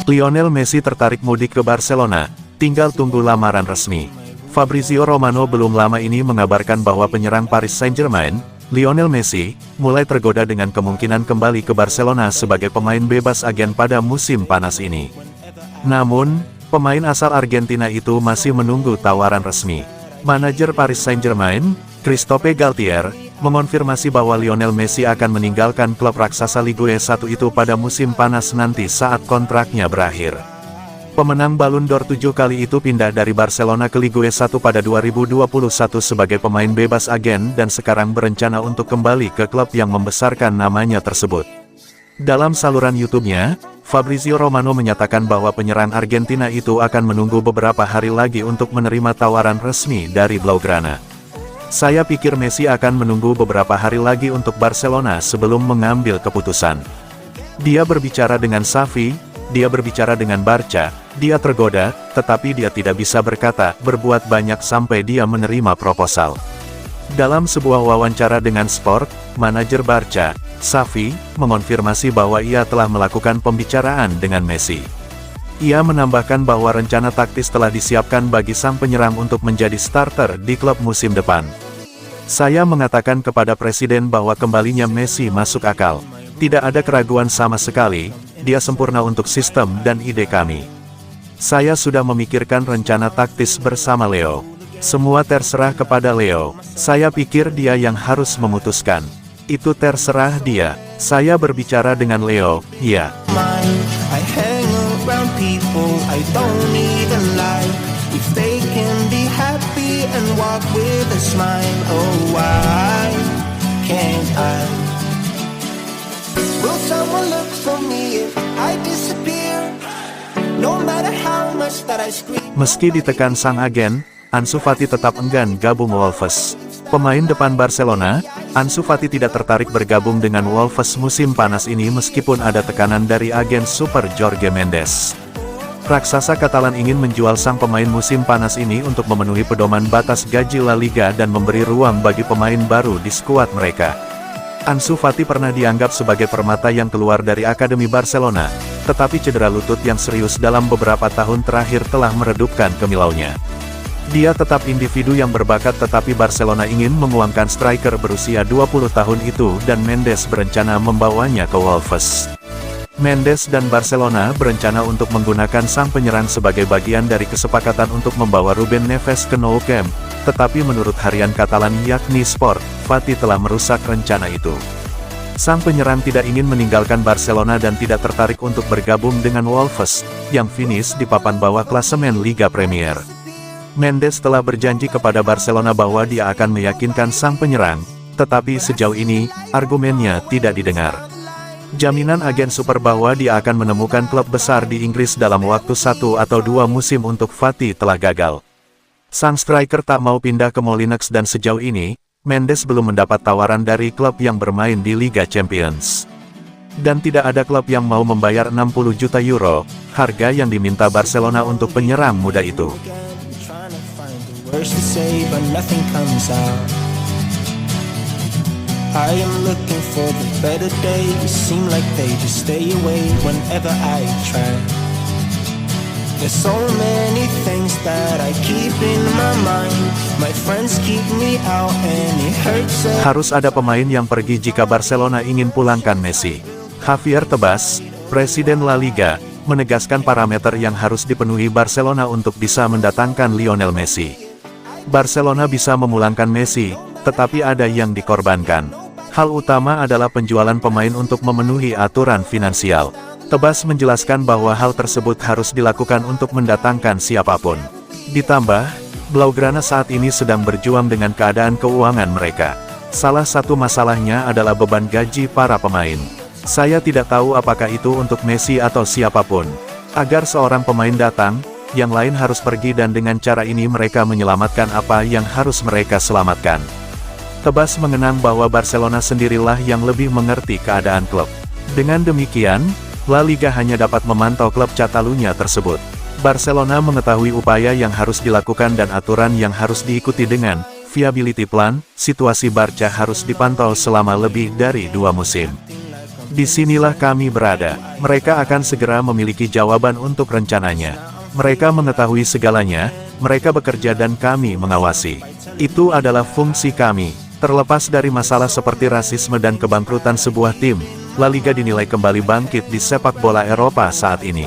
Lionel Messi tertarik mudik ke Barcelona, tinggal tunggu lamaran resmi. Fabrizio Romano belum lama ini mengabarkan bahwa penyerang Paris Saint-Germain, Lionel Messi, mulai tergoda dengan kemungkinan kembali ke Barcelona sebagai pemain bebas agen pada musim panas ini. Namun, pemain asal Argentina itu masih menunggu tawaran resmi. Manajer Paris Saint-Germain, Christophe Galtier, mengonfirmasi bahwa Lionel Messi akan meninggalkan klub raksasa Ligue 1 itu pada musim panas nanti saat kontraknya berakhir. Pemenang Ballon d'Or 7 kali itu pindah dari Barcelona ke Ligue 1 pada 2021 sebagai pemain bebas agen dan sekarang berencana untuk kembali ke klub yang membesarkan namanya tersebut. Dalam saluran YouTube-nya, Fabrizio Romano menyatakan bahwa penyerang Argentina itu akan menunggu beberapa hari lagi untuk menerima tawaran resmi dari Blaugrana. Saya pikir Messi akan menunggu beberapa hari lagi untuk Barcelona sebelum mengambil keputusan. Dia berbicara dengan Xavi, dia berbicara dengan Barca, dia tergoda, tetapi dia tidak bisa berbuat banyak sampai dia menerima proposal. Dalam sebuah wawancara dengan Sport, manajer Barca, Xavi, mengonfirmasi bahwa ia telah melakukan pembicaraan dengan Messi. Ia menambahkan bahwa rencana taktis telah disiapkan bagi sang penyerang untuk menjadi starter di klub musim depan. Saya mengatakan kepada Presiden bahwa kembalinya Messi masuk akal. Tidak ada keraguan sama sekali, dia sempurna untuk sistem dan ide kami. Saya sudah memikirkan rencana taktis bersama Leo. Semua terserah kepada Leo. Saya pikir dia yang harus memutuskan. Itu terserah dia. Saya berbicara dengan Leo, ya. People I don't even like, if they can be happy and walk with a smile, oh why can't I? Will someone look for me if I disappear? No matter how much that I scream. Meski ditekan sang agen, Ansu Fati tetap enggan gabung Wolves. Pemain depan Barcelona, Ansu Fati tidak tertarik bergabung dengan Wolves musim panas ini meskipun ada tekanan dari agen super Jorge Mendes. Raksasa Katalan ingin menjual sang pemain musim panas ini untuk memenuhi pedoman batas gaji La Liga dan memberi ruang bagi pemain baru di skuad mereka. Ansu Fati pernah dianggap sebagai permata yang keluar dari Akademi Barcelona, tetapi cedera lutut yang serius dalam beberapa tahun terakhir telah meredupkan kimilaunya. Dia tetap individu yang berbakat tetapi Barcelona ingin menguangkan striker berusia 20 tahun itu dan Mendes berencana membawanya ke Wolves. Mendes dan Barcelona berencana untuk menggunakan sang penyerang sebagai bagian dari kesepakatan untuk membawa Ruben Neves ke Nou Camp, tetapi menurut harian Katalan yakni Sport, Fati telah merusak rencana itu. Sang penyerang tidak ingin meninggalkan Barcelona dan tidak tertarik untuk bergabung dengan Wolves, yang finish di papan bawah klasemen Liga Premier. Mendes telah berjanji kepada Barcelona bahwa dia akan meyakinkan sang penyerang, tetapi sejauh ini, argumennya tidak didengar. Jaminan agen super bahwa dia akan menemukan klub besar di Inggris dalam waktu 1 atau 2 musim untuk Fati telah gagal. Sang striker tak mau pindah ke Molineux dan sejauh ini, Mendes belum mendapat tawaran dari klub yang bermain di Liga Champions. Dan tidak ada klub yang mau membayar 60 juta euro, harga yang diminta Barcelona untuk penyerang muda itu. I am looking for the better days, seem like they just stay away whenever I try. There's so many things that I keep in my mind, my friends keep me out and it hurts. Harus ada pemain yang pergi jika Barcelona ingin pulangkan Messi. Javier Tebas, Presiden La Liga, menegaskan parameter yang harus dipenuhi Barcelona untuk bisa mendatangkan Lionel Messi. Barcelona bisa memulangkan Messi, tetapi ada yang dikorbankan. Hal utama adalah penjualan pemain untuk memenuhi aturan finansial. Tebas menjelaskan bahwa hal tersebut harus dilakukan untuk mendatangkan siapapun. Ditambah, Blaugrana saat ini sedang berjuang dengan keadaan keuangan mereka. Salah satu masalahnya adalah beban gaji para pemain. Saya tidak tahu apakah itu untuk Messi atau siapapun. Agar seorang pemain datang, yang lain harus pergi dan dengan cara ini mereka menyelamatkan apa yang harus mereka selamatkan. Tebas mengenang bahwa Barcelona sendirilah yang lebih mengerti keadaan klub. Dengan demikian, La Liga hanya dapat memantau klub Catalunya tersebut. Barcelona mengetahui upaya yang harus dilakukan dan aturan yang harus diikuti dengan viability plan. Situasi Barca harus dipantau selama lebih dari 2 musim. Disinilah kami berada. Mereka akan segera memiliki jawaban untuk rencananya. Mereka mengetahui segalanya, mereka bekerja dan kami mengawasi. Itu adalah fungsi kami. Terlepas dari masalah seperti rasisme dan kebangkrutan sebuah tim, La Liga dinilai kembali bangkit di sepak bola Eropa saat ini.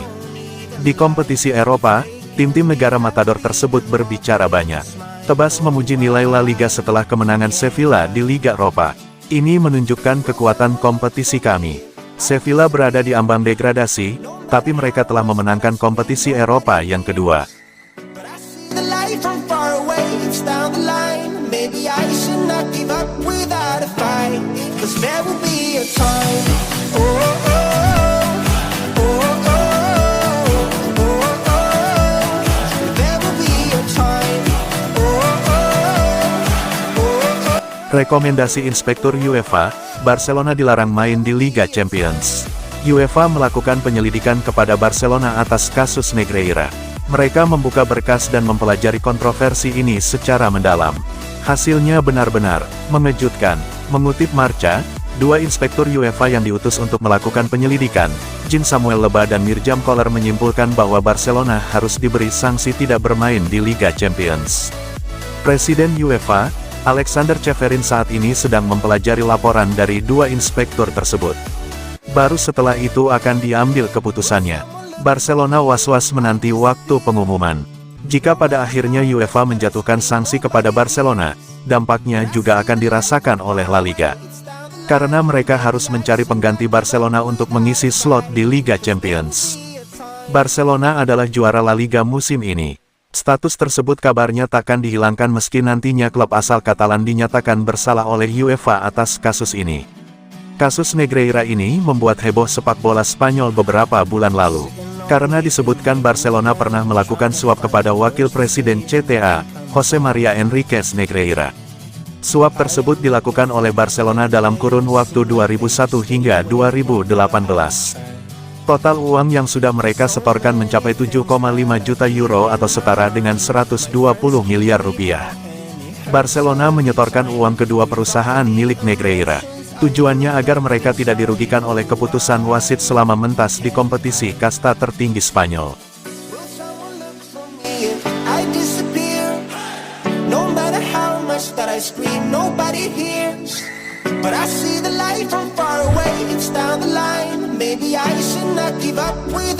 Di kompetisi Eropa, tim-tim negara matador tersebut berbicara banyak. Tebas memuji nilai La Liga setelah kemenangan Sevilla di Liga Eropa. Ini menunjukkan kekuatan kompetisi kami. Sevilla berada di ambang degradasi, tapi mereka telah memenangkan kompetisi Eropa yang kedua. The light from far away, it's down the line. Maybe I should not give up without a fight, 'cause there will be a time. Oh, oh, oh, oh, oh, oh, oh. There will be a time. Oh, oh, oh, oh. Rekomendasi Inspektur UEFA, Barcelona dilarang main di Liga Champions. UEFA melakukan penyelidikan kepada Barcelona atas kasus Negreira. Mereka membuka berkas dan mempelajari kontroversi ini secara mendalam. Hasilnya benar-benar mengejutkan. Mengutip Marca, dua inspektur UEFA yang diutus untuk melakukan penyelidikan, Jean Samuel Leba dan Mirjam Koller, menyimpulkan bahwa Barcelona harus diberi sanksi tidak bermain di Liga Champions. Presiden UEFA, Alexander Ceferin, saat ini sedang mempelajari laporan dari dua inspektur tersebut. Baru setelah itu akan diambil keputusannya. Barcelona was-was menanti waktu pengumuman. Jika pada akhirnya UEFA menjatuhkan sanksi kepada Barcelona, dampaknya juga akan dirasakan oleh La Liga. Karena mereka harus mencari pengganti Barcelona untuk mengisi slot di Liga Champions. Barcelona adalah juara La Liga musim ini. Status tersebut kabarnya takkan dihilangkan meski nantinya klub asal Katalan dinyatakan bersalah oleh UEFA atas kasus ini. Kasus Negreira ini membuat heboh sepak bola Spanyol beberapa bulan lalu. Karena disebutkan Barcelona pernah melakukan suap kepada wakil presiden CTA, Jose Maria Enriquez Negreira. Suap tersebut dilakukan oleh Barcelona dalam kurun waktu 2001 hingga 2018. Total uang yang sudah mereka setorkan mencapai 7,5 juta euro atau setara dengan 120 miliar rupiah. Barcelona menyetorkan uang kedua perusahaan milik Negreira. Tujuannya agar mereka tidak dirugikan oleh keputusan wasit selama mentas di kompetisi kasta tertinggi Spanyol. I disappear. No matter how much that I scream, nobody hears. But I see the light from far away, it's down the line. Maybe I should not give up with